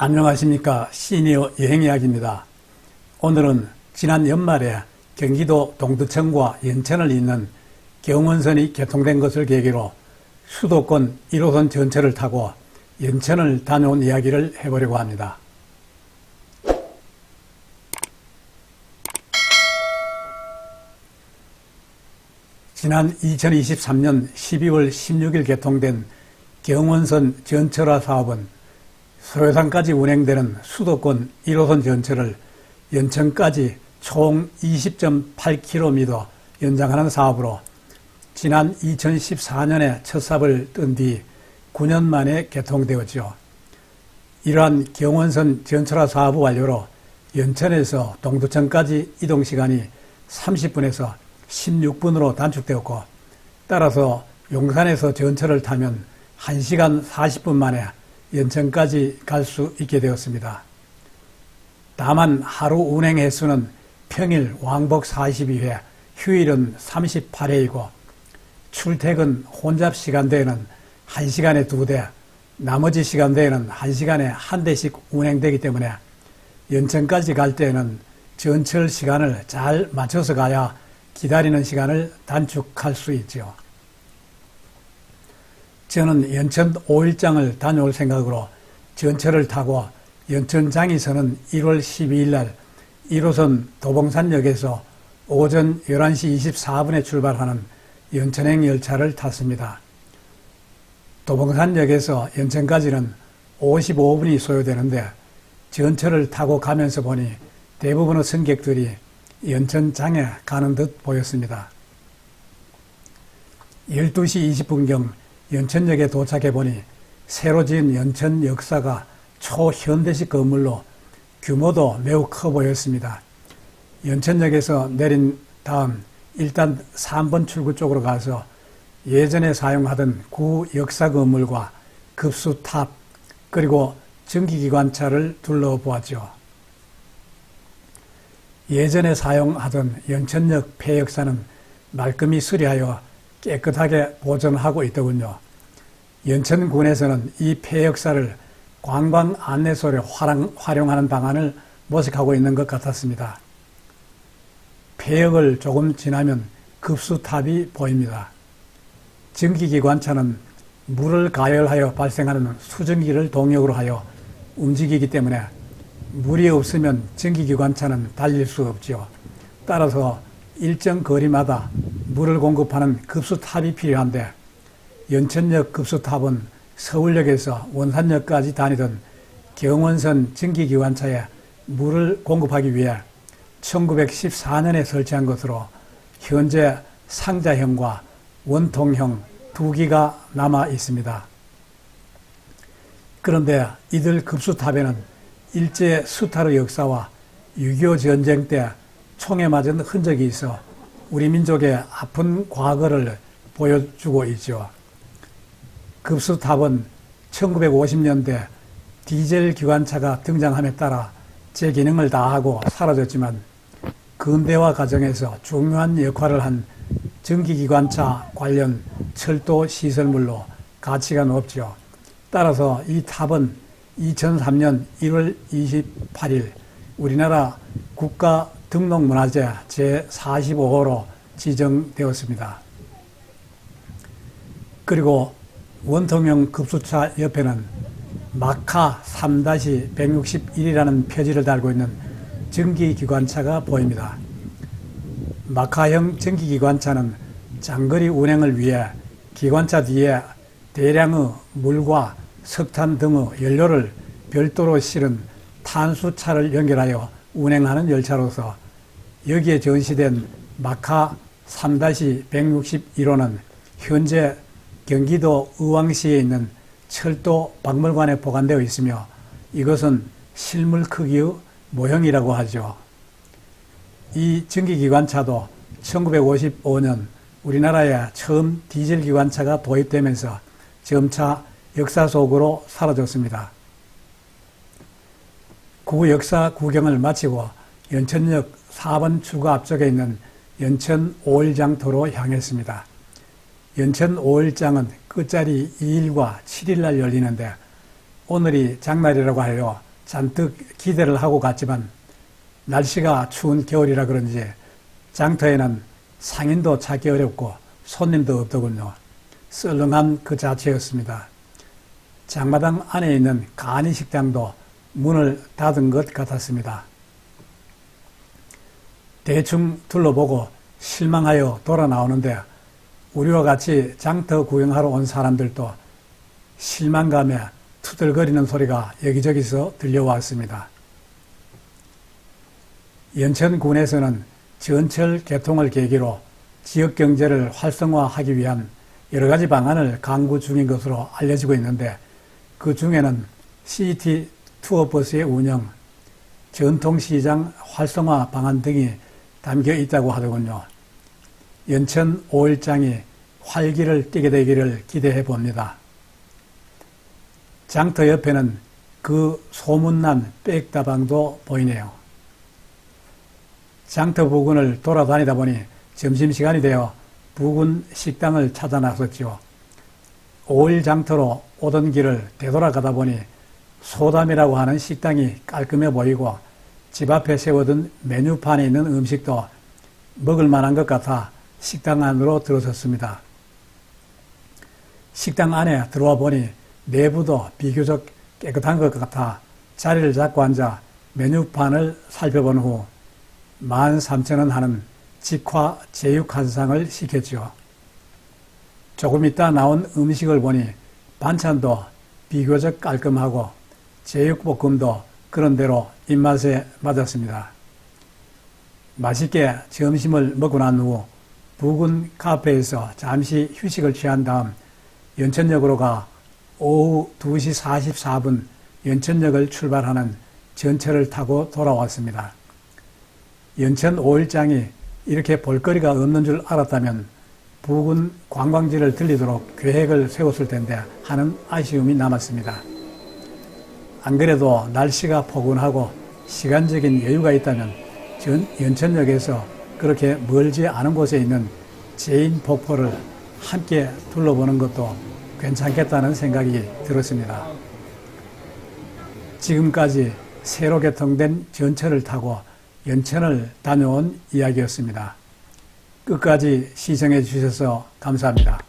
안녕하십니까. 시니어 여행이야기입니다. 오늘은 지난 연말에 경기도 동두천과 연천을 잇는 경원선이 개통된 것을 계기로 수도권 1호선 전철을 타고 연천을 다녀온 이야기를 해보려고 합니다. 지난 2023년 12월 16일 개통된 경원선 전철화 사업은 소요산까지 운행되는 수도권 1호선 전철을 연천까지 총 20.8km 연장하는 사업으로 지난 2014년에 첫 삽을 뜬 뒤 9년 만에 개통되었죠. 이러한 경원선 전철화 사업 완료로 연천에서 동두천까지 이동시간이 30분에서 16분으로 단축되었고, 따라서 용산에서 전철을 타면 1시간 40분 만에 연천까지 갈 수 있게 되었습니다. 다만 하루 운행 횟수는 평일 왕복 42회, 휴일은 38회이고 출퇴근 혼잡 시간대에는 1시간에 2대, 나머지 시간대에는 1시간에 1대씩 운행되기 때문에 연천까지 갈 때에는 전철 시간을 잘 맞춰서 가야 기다리는 시간을 단축할 수 있죠. 저는 연천 5일장을 다녀올 생각으로 전철을 타고 연천장이 서는 1월 12일 날 1호선 도봉산역에서 오전 11시 24분에 출발하는 연천행 열차를 탔습니다. 도봉산역에서 연천까지는 55분이 소요되는데 전철을 타고 가면서 보니 대부분의 승객들이 연천장에 가는 듯 보였습니다. 12시 20분경 연천역에 도착해보니 새로 지은 연천 역사가 초현대식 건물로 규모도 매우 커 보였습니다. 연천역에서 내린 다음 일단 3번 출구 쪽으로 가서 예전에 사용하던 구 역사 건물과 급수탑 그리고 전기기관차를 둘러보았죠. 예전에 사용하던 연천역 폐역사는 말끔히 수리하여 깨끗하게 보존하고 있더군요. 연천군에서는 이 폐역사를 관광 안내소로 활용하는 방안을 모색하고 있는 것 같았습니다. 폐역을 조금 지나면 급수탑이 보입니다. 전기기관차는 물을 가열하여 발생하는 수증기를 동력으로 하여 움직이기 때문에 물이 없으면 전기기관차는 달릴 수 없지요. 따라서 일정 거리마다 물을 공급하는 급수탑이 필요한데 연천역 급수탑은 서울역에서 원산역까지 다니던 경원선 전기기관차에 물을 공급하기 위해 1914년에 설치한 것으로 현재 상자형과 원통형 두 기가 남아 있습니다. 그런데 이들 급수탑에는 일제 수탈의 역사와 6.25 전쟁 때 총에 맞은 흔적이 있어 우리 민족의 아픈 과거를 보여주고 있죠. 급수탑은 1950년대 디젤 기관차가 등장함에 따라 제 기능을 다하고 사라졌지만 근대화 과정에서 중요한 역할을 한 전기기관차 관련 철도 시설물로 가치가 높죠. 따라서 이 탑은 2003년 1월 28일 우리나라 국가등록문화재 제45호로 지정되었습니다. 그리고 원통형 급수차 옆에는 마카 3-161이라는 표지를 달고 있는 전기기관차가 보입니다. 마카형 전기기관차는 장거리 운행을 위해 기관차 뒤에 대량의 물과 석탄 등의 연료를 별도로 실은 탄수차를 연결하여 운행하는 열차로서 여기에 전시된 마카 3-161호는 현재 경기도 의왕시에 있는 철도 박물관에 보관되어 있으며 이것은 실물 크기의 모형이라고 하죠. 이 전기기관차도 1955년 우리나라에 처음 디젤 기관차가 도입되면서 점차 역사 속으로 사라졌습니다. 구 역사 구경을 마치고 연천역 4번 출구 앞쪽에 있는 연천 5일장터로 향했습니다. 연천 5일장은 끝자리 2일과 7일 날 열리는데 오늘이 장날이라고 하여 잔뜩 기대를 하고 갔지만 날씨가 추운 겨울이라 그런지 장터에는 상인도 찾기 어렵고 손님도 없더군요. 썰렁한 그 자체였습니다. 장마당 안에 있는 간이식당도 문을 닫은 것 같았습니다. 대충 둘러보고 실망하여 돌아 나오는데 우리와 같이 장터 구경하러 온 사람들도 실망감에 투덜거리는 소리가 여기저기서 들려왔습니다. 연천군에서는 전철 개통을 계기로 지역 경제를 활성화하기 위한 여러 가지 방안을 강구 중인 것으로 알려지고 있는데 그 중에는 시티 투어버스의 운영, 전통시장 활성화 방안 등이 담겨 있다고 하더군요. 연천 5일장이 활기를 띠게 되기를 기대해 봅니다. 장터 옆에는 그 소문난 백다방도 보이네요. 장터 부근을 돌아다니다 보니 점심시간이 되어 부근 식당을 찾아 나섰지요. 5일 장터로 오던 길을 되돌아가다 보니 소담이라고 하는 식당이 깔끔해 보이고 집 앞에 세워둔 메뉴판에 있는 음식도 먹을 만한 것 같아 식당 안으로 들어섰습니다. 식당 안에 들어와 보니 내부도 비교적 깨끗한 것 같아 자리를 잡고 앉아 메뉴판을 살펴본 후 13,000원 하는 직화 제육 한 상을 시켰죠. 조금 있다 나온 음식을 보니 반찬도 비교적 깔끔하고 제육볶음도 그런대로 입맛에 맞았습니다. 맛있게 점심을 먹고 난 후 부근 카페에서 잠시 휴식을 취한 다음 연천역으로 가 오후 2시 44분 연천역을 출발하는 전철을 타고 돌아왔습니다. 연천 5일장이 이렇게 볼거리가 없는 줄 알았다면 부근 관광지를 들리도록 계획을 세웠을 텐데 하는 아쉬움이 남았습니다. 안 그래도 날씨가 포근하고 시간적인 여유가 있다면 연천역에서 그렇게 멀지 않은 곳에 있는 제인 폭포를 함께 둘러보는 것도 괜찮겠다는 생각이 들었습니다. 지금까지 새로 개통된 전철을 타고 연천을 다녀온 이야기였습니다. 끝까지 시청해 주셔서 감사합니다.